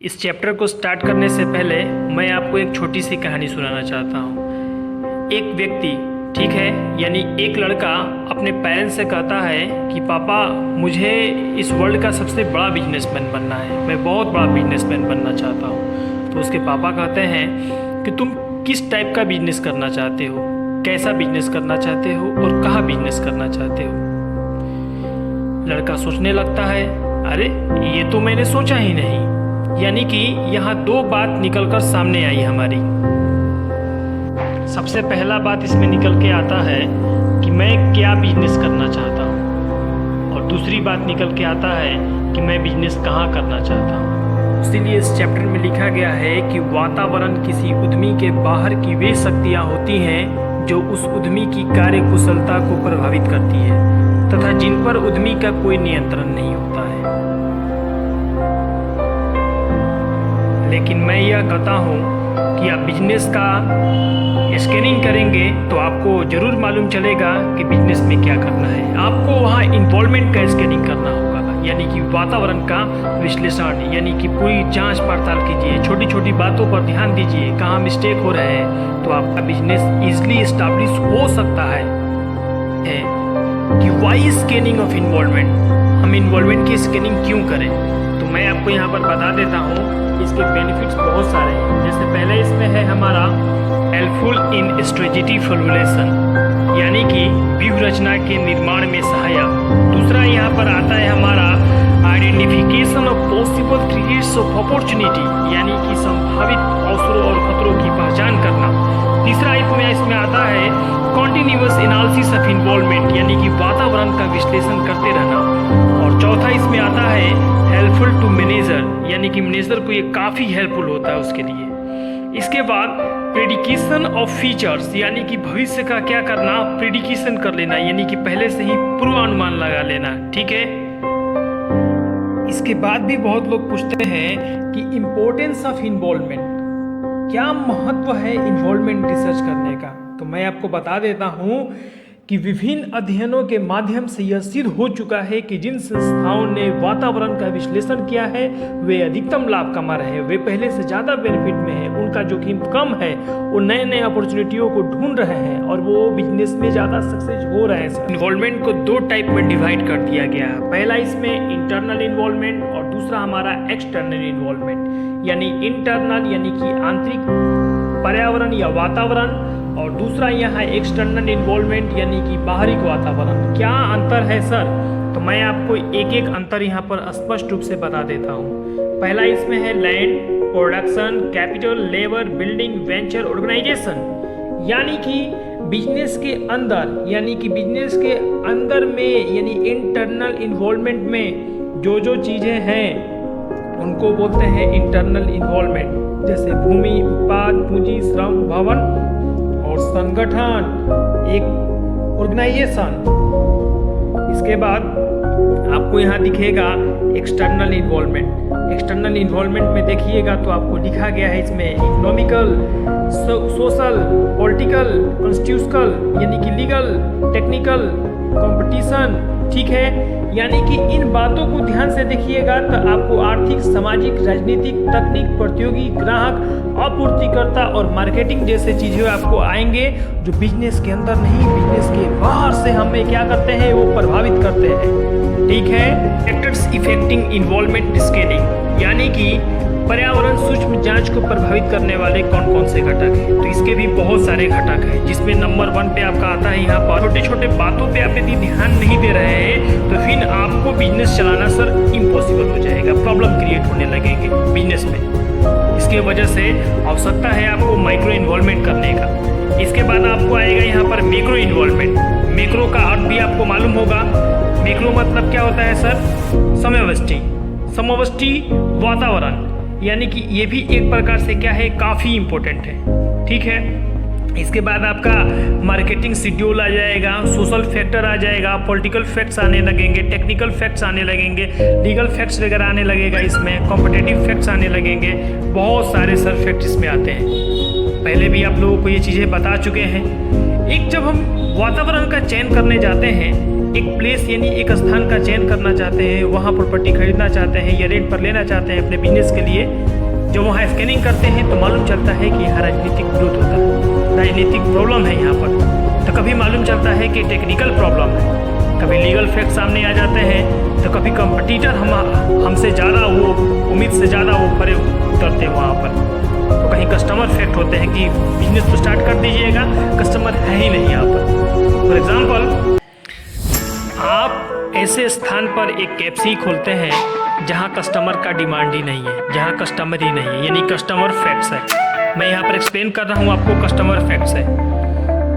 इस चैप्टर को स्टार्ट करने से पहले मैं आपको एक छोटी सी कहानी सुनाना चाहता हूँ। एक व्यक्ति, ठीक है, यानी एक लड़का अपने पेरेंट्स से कहता है कि पापा मुझे इस वर्ल्ड का सबसे बड़ा बिजनेसमैन बनना है, मैं बहुत बड़ा बिजनेसमैन बनना चाहता हूँ। तो उसके पापा कहते हैं कि तुम किस टाइप का बिजनेस करना चाहते हो, कैसा बिजनेस करना चाहते हो और कहाँ बिजनेस करना चाहते हो। लड़का सोचने लगता है, अरे ये तो मैंने सोचा ही नहीं। यानी कि यहाँ दो बात निकलकर सामने आई हमारी। सबसे पहला बात इसमें निकल के आता है कि मैं क्या बिजनेस करना चाहता हूँ, और दूसरी बात निकल के आता है कि मैं बिजनेस कहाँ करना चाहता हूँ। इसीलिए इस चैप्टर में लिखा गया है कि वातावरण किसी उद्यमी के बाहर की वे शक्तियाँ होती हैं जो उस उद्यमी की कार्य कुशलता को प्रभावित करती है तथा जिन पर उद्यमी का कोई नियंत्रण नहीं होता है। लेकिन मैं यह कहता हूँ कि आप बिजनेस का स्कैनिंग करेंगे तो आपको ज़रूर मालूम चलेगा कि बिजनेस में क्या करना है। आपको वहाँ इन्वॉल्वमेंट का स्कैनिंग करना होगा, यानी कि वातावरण का विश्लेषण, यानी कि पूरी जांच पड़ताल कीजिए, छोटी छोटी बातों पर ध्यान दीजिए, कहाँ मिस्टेक हो रहे हैं, तो आपका बिजनेस इजीली इस्टेब्लिश हो सकता है। कि वाई स्कैनिंग ऑफ इन्वॉल्वमेंट, हम इन्वॉल्वमेंट की स्कैनिंग क्यों करें, तो मैं आपको यहाँ पर बता देता हूँ। इसके बेनिफिट्स बहुत सारे हैं। जैसे पहले इसमें है हमारा हेल्पफुल इन स्ट्रेटेजी फॉर्मुलेशन, यानी कि व्यूह रचना के निर्माण में सहायक। दूसरा यहाँ पर आता है हमारा identification of possible creates of opportunity, यानी कि संभावित अवसरों और खतरों की पहचान करना। तीसरा इसमें आता है कॉन्टिन्यूअस एनालिसिस ऑफ इन्वॉल्वमेंट, यानी कि वातावरण का विश्लेषण करते रहना। और चौथा इसमें आता है हेल्पफुल टू मैनेजर, यानी कि मैनेजर को ये काफ़ी हेल्पफुल होता है उसके लिए। इसके बाद प्रेडिक्शन ऑफ फीचर्स, यानी कि भविष्य का क्या करना, प्रेडिक्शन कर लेना, यानी कि पहले से ही पूर्वानुमान लगा लेना, ठीक है। इसके बाद भी बहुत लोग पूछते हैं कि इम्पोर्टेंस ऑफ इन्वॉल्वमेंट, क्या महत्व है इन्वॉल्वमेंट रिसर्च करने का। तो मैं आपको बता देता हूँ कि विभिन्न अध्ययनों के माध्यम से यह सिद्ध हो चुका है कि जिन संस्थाओं ने वातावरण का विश्लेषण किया है वे अधिकतम लाभ कमा रहे हैं, वे पहले से ज़्यादा बेनिफिट में हैं, उनका जोखिम कम है, वो नए नए अपॉर्चुनिटियों को ढूंढ रहे हैं और वो बिजनेस में ज़्यादा सक्सेस हो रहे हैं। इन्वॉल्वमेंट को दो टाइप में डिवाइड कर दिया गया है। पहला इसमें इंटरनल इन्वॉल्वमेंट और दूसरा हमारा एक्सटर्नल इन्वॉल्वमेंट, यानी इंटरनल यानी कि आंतरिक पर्यावरण या वातावरण, और दूसरा यहाँ एक्सटर्नल इन्वॉल्वमेंट यानी कि बाहरी वातावरण। क्या अंतर है सर, तो मैं आपको एक एक अंतर यहाँ पर स्पष्ट रूप से बता देता हूँ। पहला इसमें है land, production, capital, labour, building, venture, organisation, यानी कि बिजनेस के अंदर, यानी कि बिजनेस के अंदर में, यानी इंटरनल इन्वॉल्वमेंट में जो जो चीज़ें हैं उनको बोलते हैं इंटरनल इन्वॉल्वमेंट। जैसे भूमि, उत्पाद, पूंजी, श्रम, भवन और संगठन, एक ऑर्गेनाइजेशन। इसके बाद आपको यहाँ दिखेगा एक्सटर्नल इन्वॉल्वमेंट। एक्सटर्नल इन्वॉल्वमेंट में देखिएगा तो आपको लिखा गया है इसमें इकोनॉमिकल, सोशल, पॉलिटिकल, कॉन्स्टिट्यूशनल, यानी कि लीगल, टेक्निकल, कंपटीशन, ठीक है। यानी कि इन बातों को ध्यान से देखिएगा तो आपको आर्थिक, सामाजिक, राजनीतिक, तकनीक, प्रतियोगी, ग्राहक, आपूर्तिकर्ता और मार्केटिंग जैसे चीज़ें आपको आएंगे जो बिजनेस के अंदर नहीं, बिजनेस के बाहर से हमें क्या करते हैं, वो प्रभावित करते हैं, ठीक है। फैक्टर्स इफेक्टिंग इन्वॉल्वमेंट स्केलिंग, यानी कि पर्यावरण सूक्ष्म जांच को प्रभावित करने वाले कौन कौन से घटक हैं, तो इसके भी बहुत सारे घटक हैं, जिसमें नंबर 1 पे आपका आता है यहाँ पर छोटे छोटे बातों पे आप यदि ध्यान नहीं दे रहे हैं तो फिर आपको बिजनेस चलाना सर इम्पॉसिबल हो जाएगा, प्रॉब्लम क्रिएट होने लगेंगे बिजनेस में। इसके वजह से आवश्यकता है आपको माइक्रो इन्वॉल्वमेंट करने का। इसके बाद आपको आएगा यहाँ पर मैक्रो इन्वॉल्वमेंट। मैक्रो का अर्थ भी आपको मालूम होगा। मैक्रो मतलब क्या होता है सर, समव्यष्टि, समव्यष्टि वातावरण, यानी कि ये भी एक प्रकार से क्या है, काफ़ी इम्पोर्टेंट है, ठीक है। इसके बाद आपका मार्केटिंग शेड्यूल आ जाएगा, सोशल फैक्टर आ जाएगा, पॉलिटिकल फैक्ट्स आने लगेंगे, टेक्निकल फैक्ट्स आने लगेंगे, लीगल फैक्ट्स वगैरह आने लगेगा, इसमें कॉम्पिटिटिव फैक्ट्स आने लगेंगे, बहुत सारे सर फैक्ट्स इसमें आते हैं। पहले भी आप लोगों को ये चीज़ें बता चुके हैं। एक जब हम वातावरण का चयन करने जाते हैं एक प्लेस यानी एक स्थान का चयन करना चाहते हैं, वहाँ प्रॉपर्टी खरीदना चाहते हैं या रेंट पर लेना चाहते हैं अपने बिजनेस के लिए, जब वहाँ स्कैनिंग करते हैं तो मालूम चलता है कि यहाँ राजनीतिक विरोध होता है, राजनीतिक प्रॉब्लम है यहाँ पर। तो कभी मालूम चलता है कि टेक्निकल प्रॉब्लम है, कभी लीगल फैक्ट सामने आ जाते हैं, तो कभी कंपटीटर हमसे ज़्यादा वो उम्मीद से ज़्यादा वो परे उतरते हैं वहाँ पर। तो कहीं कस्टमर फैक्ट होते हैं कि बिजनेस तो स्टार्ट कर दीजिएगा, कस्टमर है ही नहीं यहाँ पर। फॉर एग्जाम्पल, आप ऐसे स्थान पर एक कैप्सी खोलते हैं जहाँ कस्टमर का डिमांड ही नहीं है, जहाँ कस्टमर ही नहीं है, यानी कस्टमर फैक्ट्स है। मैं यहाँ पर एक्सप्लेन कर रहा हूँ आपको, कस्टमर फैक्ट्स है।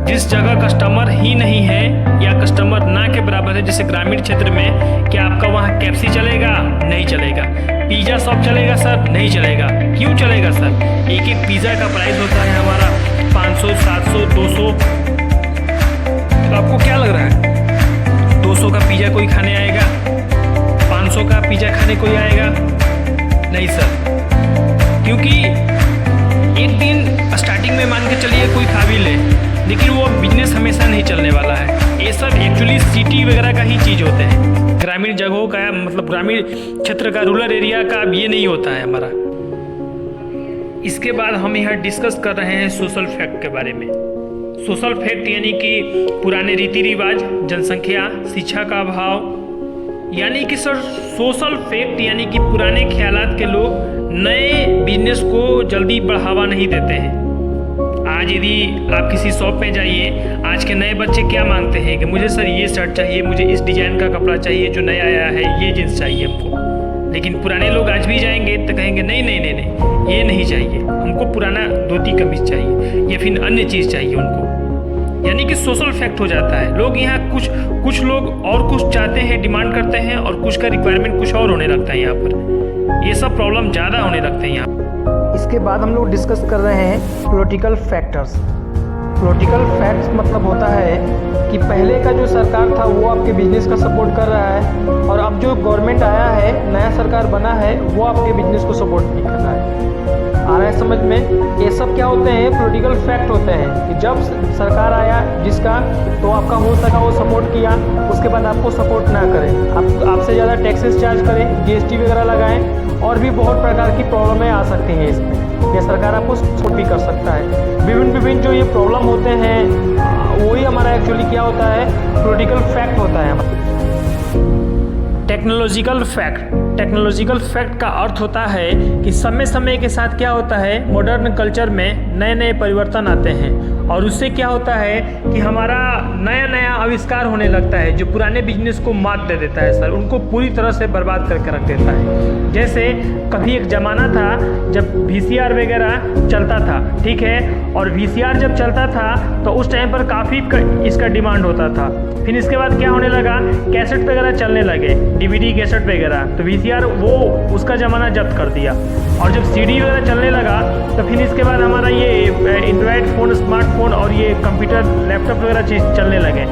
जिस जगह कस्टमर ही नहीं है या कस्टमर ना के बराबर है, जैसे ग्रामीण क्षेत्र में, क्या आपका वहाँ कैप्सी चलेगा? नहीं चलेगा। पिज़्ज़ा शॉप चलेगा सर? नहीं चलेगा। क्यों चलेगा सर? एक एक पिज़्ज़ा का प्राइस होता है हमारा 500, 700, 200। तो आपको क्या लग रहा है 200 का पिज़्ज़ा कोई खाने आएगा? 500 का पिज़्ज़ा खाने कोई आएगा? नहीं सर, क्योंकि एक दिन स्टार्टिंग में मान के चलिए कोई खा भी ले, लेकिन वो बिजनेस हमेशा नहीं चलने वाला है। ये सब एक्चुअली सिटी वगैरह का ही चीज़ होते हैं, ग्रामीण जगहों का, मतलब ग्रामीण क्षेत्र का, रूरल एरिया का ये नहीं होता है हमारा। इसके बाद हम यहाँ डिस्कस कर रहे हैं सोशल फैक्ट के बारे में। सोशल फैक्ट यानी कि पुराने रीति रिवाज, जनसंख्या, शिक्षा का अभाव, यानी कि सर सोशल फैक्ट यानी कि पुराने ख्यालात के लोग नए बिजनेस को जल्दी बढ़ावा नहीं देते हैं। आज यदि आप किसी शॉप में जाइए, आज के नए बच्चे क्या मांगते हैं कि मुझे सर ये शर्ट चाहिए, मुझे इस डिज़ाइन का कपड़ा चाहिए जो नया आया है, ये जींस चाहिए हमको। लेकिन पुराने लोग आज भी जाएंगे तो कहेंगे नहीं नहीं नहीं नहीं, ये नहीं चाहिए हमको, पुराना धोती कमीज चाहिए या फिर अन्य चीज़ चाहिए उनको। यानी कि सोशल फैक्ट हो जाता है। लोग यहाँ कुछ लोग और कुछ चाहते हैं, डिमांड करते हैं, और कुछ का रिक्वायरमेंट कुछ और होने लगता है यहाँ पर। ये सब प्रॉब्लम ज़्यादा होने लगते हैं यहाँ। इसके बाद हम लोग डिस्कस कर रहे हैं पॉलिटिकल फैक्टर्स। पॉलिटिकल फैक्ट्स मतलब होता है कि पहले का जो सरकार था वो आपके बिजनेस का सपोर्ट कर रहा है, और अब जो गवर्नमेंट आया है, नया सरकार बना है, वो आपके बिजनेस को सपोर्ट नहीं कर रहा है। आ रहा है समझ में? ये सब क्या होते हैं? पॉलिटिकल फैक्ट होते हैं कि जब सरकार आया जिसका, तो आपका हो सका वो सपोर्ट किया, उसके बाद आपको सपोर्ट ना करें, आपसे ज़्यादा टैक्सेस चार्ज करें, जीएसटी वगैरह लगाएं, और भी बहुत प्रकार की प्रॉब्लमें आ सकती हैं इसमें। ये सरकार आपको सपोर्ट भी कर सकता है। विभिन्न जो ये प्रॉब्लम होते हैं, वही हमारा एक्चुअली क्या होता है? पॉलिटिकल फैक्ट होता है। टेक्नोलॉजिकल फैक्ट का अर्थ होता है कि समय समय के साथ क्या होता है, मॉडर्न कल्चर में नए नए परिवर्तन आते हैं, और उससे क्या होता है कि हमारा नया नया आविष्कार होने लगता है जो पुराने बिजनेस को मात दे देता है सर, उनको पूरी तरह से बर्बाद करके रख देता है। जैसे कभी एक ज़माना था जब VCR वगैरह चलता था, ठीक है, और VCR जब चलता था तो उस टाइम पर काफ़ी इसका डिमांड होता था। फिर इसके बाद क्या होने लगा, कैसेट वगैरह चलने लगे, DVD कैसेट वगैरह, तो VCR वो उसका ज़माना जब्त कर दिया। और जब CD वगैरह चलने लगा तो फिर इसके बाद हमारा ये एंड्रॉयड फ़ोन, स्मार्टफोन और ये कंप्यूटर, लैपटॉप वगैरह चीज़ चलने लगे।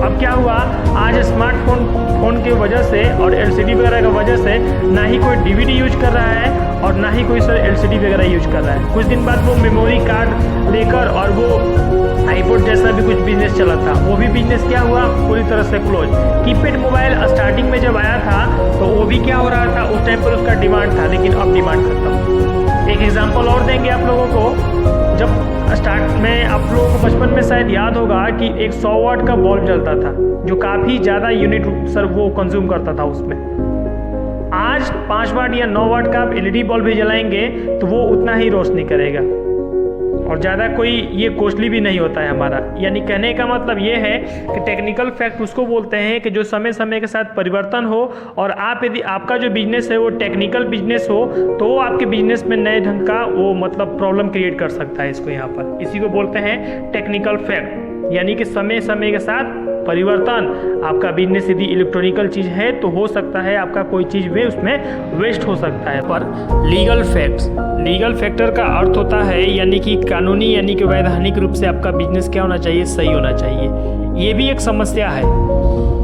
अब क्या हुआ, आज स्मार्टफोन की वजह से और LCD वगैरह की वजह से ना ही कोई DVD यूज कर रहा है और ना ही कोई सर LCD वगैरह यूज कर रहा है। कुछ दिन बाद वो मेमोरी कार्ड लेकर और वो आईपोड जैसा भी कुछ बिजनेस चला था, वो भी बिजनेस क्या हुआ, पूरी तरह से क्लोज। कीपैड मोबाइल स्टार्टिंग में जब आया था तो वो भी क्या हो रहा था, उस टाइम पर उसका डिमांड था, लेकिन अब डिमांड खत्म। एक एग्जांपल और देंगे आप लोगों को। जब स्टार्ट में आप लोगों को बचपन में शायद याद होगा कि एक 100 वाट का बल्ब जलता था जो काफ़ी ज़्यादा यूनिट सर वो कंज्यूम करता था उसमें। आज 5 वाट या 9 वाट का आप LED बल्ब भी जलाएंगे तो वो उतना ही रोशनी करेगा, और ज़्यादा कोई ये कॉस्टली भी नहीं होता है हमारा। यानी कहने का मतलब ये है कि टेक्निकल फैक्ट उसको बोलते हैं कि जो समय समय के साथ परिवर्तन हो, और आप यदि आपका जो बिजनेस है वो टेक्निकल बिजनेस हो तो वो आपके बिजनेस में नए ढंग का वो मतलब प्रॉब्लम क्रिएट कर सकता है। इसको यहाँ पर इसी को बोलते हैं टेक्निकल फैक्ट, यानी कि समय समय के साथ परिवर्तन। आपका बिजनेस यदि इलेक्ट्रॉनिकल चीज़ है तो हो सकता है आपका कोई चीज़ भी उसमें वेस्ट हो सकता है। पर लीगल फैक्टर का अर्थ होता है यानी कि कानूनी यानी कि वैधानिक रूप से आपका बिजनेस क्या होना चाहिए, सही होना चाहिए। ये भी एक समस्या है।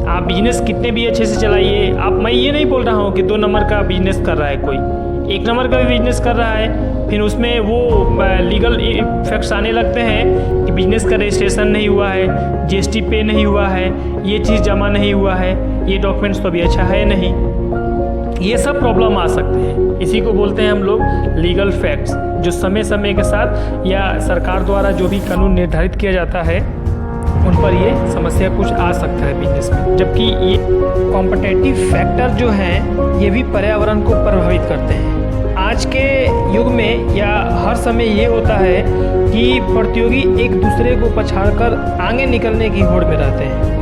आप बिजनेस कितने भी अच्छे से चलाइए, मैं ये नहीं बोल रहा हूँ कि 2 नंबर का बिजनेस कर रहा है कोई, 1 नंबर का भी बिजनेस कर रहा है, फिर उसमें वो लीगल इफेक्ट्स आने लगते हैं कि बिजनेस का रजिस्ट्रेशन नहीं हुआ है, जीएसटी पे नहीं हुआ है, ये चीज़ जमा नहीं हुआ है, ये डॉक्यूमेंट्स तो अभी अच्छा है नहीं, ये सब प्रॉब्लम आ सकते हैं। इसी को बोलते हैं हम लोग लीगल फैक्ट्स, जो समय समय के साथ या सरकार द्वारा जो भी कानून निर्धारित किया जाता है उन पर ये समस्या कुछ आ सकता है बिजनेस में। जबकि ये कॉम्पिटिटिव फैक्टर जो हैं ये भी पर्यावरण को प्रभावित करते हैं। आज के युग में या हर समय ये होता है कि प्रतियोगी एक दूसरे को पछाड़कर आगे निकलने की होड़ में रहते हैं।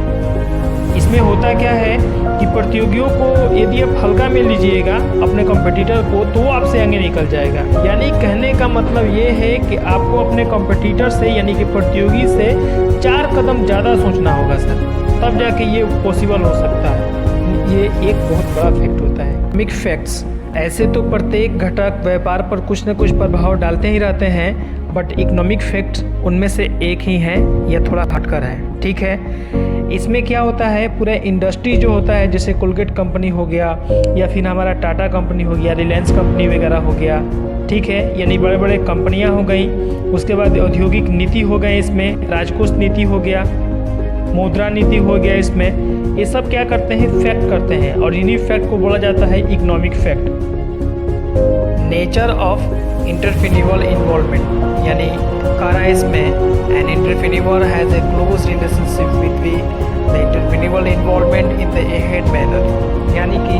इसमें होता क्या है कि प्रतियोगियों को यदि आप हल्का में लीजिएगा अपने कॉम्पिटिटर को, तो वो आपसे आगे निकल जाएगा। यानी कहने का मतलब ये है कि आपको अपने कॉम्पिटिटर से यानी कि प्रतियोगी से 4 कदम ज़्यादा सोचना होगा सर, तब जाके ये पॉसिबल हो सकता है। ये एक बहुत बड़ा फैक्ट होता है। इकोनॉमिक फैक्ट्स ऐसे तो प्रत्येक घटक व्यापार पर कुछ न कुछ प्रभाव डालते ही रहते हैं, बट इकोनॉमिक फैक्ट्स उनमें से एक ही है या थोड़ा हटकर है। ठीक है, इसमें क्या होता है, पूरा इंडस्ट्री जो होता है जैसे कोलगेट कंपनी हो गया या फिर हमारा टाटा कंपनी हो गया, रिलायंस कंपनी वगैरह हो गया, ठीक है, यानी बड़े बड़े कंपनियां हो गई। उसके बाद औद्योगिक नीति हो गए, इसमें राजकोष नीति हो गया, मुद्रा नीति हो गया। इसमें ये सब क्या करते हैं, फैक्ट करते हैं, और इन्हीं फैक्ट को बोला जाता है economic fact. Nature of entrepreneurial involvement यानी काराइस में an entrepreneur has a close relationship between the entrepreneurial involvement in the ahead manner, यानी कि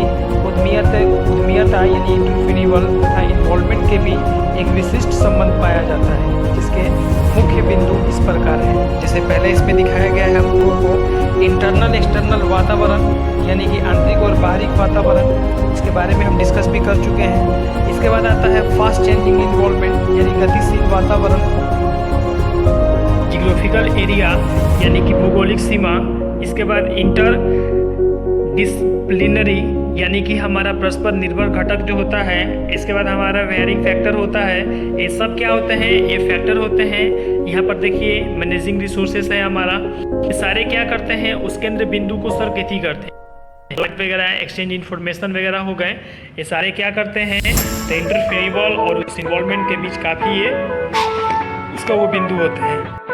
उद्यमिता यानी इंटरप्रेन्योरियल तथा इन्वॉल्वमेंट के बीच एक विशिष्ट संबंध पाया जाता है, जिसके मुख्य बिंदु इस प्रकार है। जैसे पहले इसमें दिखाया गया है हम लोगों को इंटरनल एक्सटर्नल वातावरण यानी कि आंतरिक और बाहरी वातावरण, इसके बारे में हम डिस्कस भी कर चुके हैं। इसके बाद आता है फास्ट चेंजिंग इन्वॉल्वमेंट यानी गतिशील वातावरण, जियोग्राफिकल एरिया यानी कि भौगोलिक सीमा, इसके बाद इंटर डिसिप्लिनरी यानी कि हमारा परस्पर निर्भर घटक जो होता है, इसके बाद हमारा वेयरिंग फैक्टर होता है। ये सब क्या होते हैं, ये फैक्टर होते हैं। यहाँ पर देखिए मैनेजिंग रिसोर्सेस है हमारा, ये सारे क्या करते हैं, उस केंद्र बिंदु को सर्वगति करते हैं। वगैरह एक्सचेंज इन्फॉर्मेशन वगैरह हो गए, ये सारे क्या करते हैं, तो इंटरफेरेबल और उस इन्वॉल्वमेंट के बीच काफ़ी ये इसका वो बिंदु होते हैं।